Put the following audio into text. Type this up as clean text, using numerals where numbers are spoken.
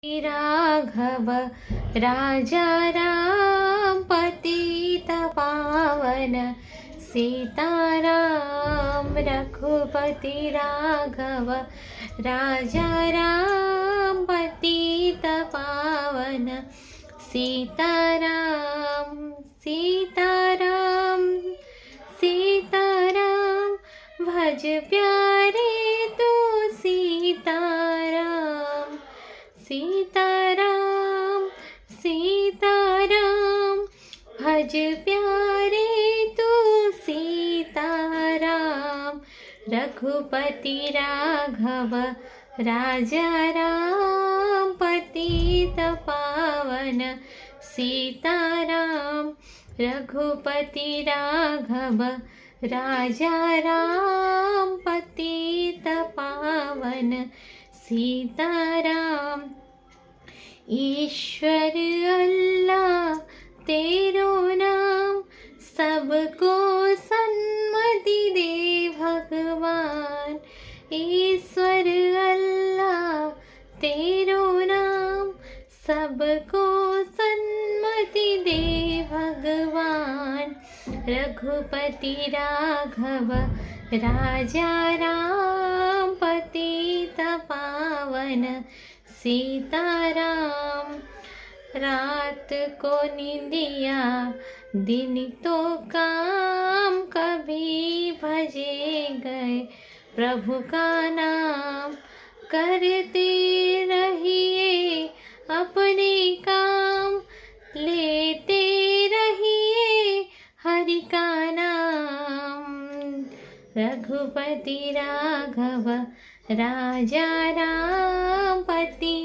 राघव राजा राम पतित पावन सीताराम रघुपति राघव राजा राम पतित पावन सीताराम सीताराम सीताराम भज प्यारे तू सीताराम सीताराम सीताराम भज प्यारे तू सीताराम रघुपति राघव राजा राम पतित पावन सीताराम रघुपति राघव राजा राम पतित पावन सीताराम। ईश्वर अल्लाह तेरो नाम सबको सन्मति दे भगवान। ईश्वर अल्लाह तेरो नाम सबको सन्मति दे भगवान। रघुपति राघव राजा राम पतित पावन सीताराम। रात को निंदिया दिन तो काम कभी भजे गए प्रभु का नाम। करते रहिए अपने काम लेते रहिए हरि का नाम। रघुपति राघव राजा राम पति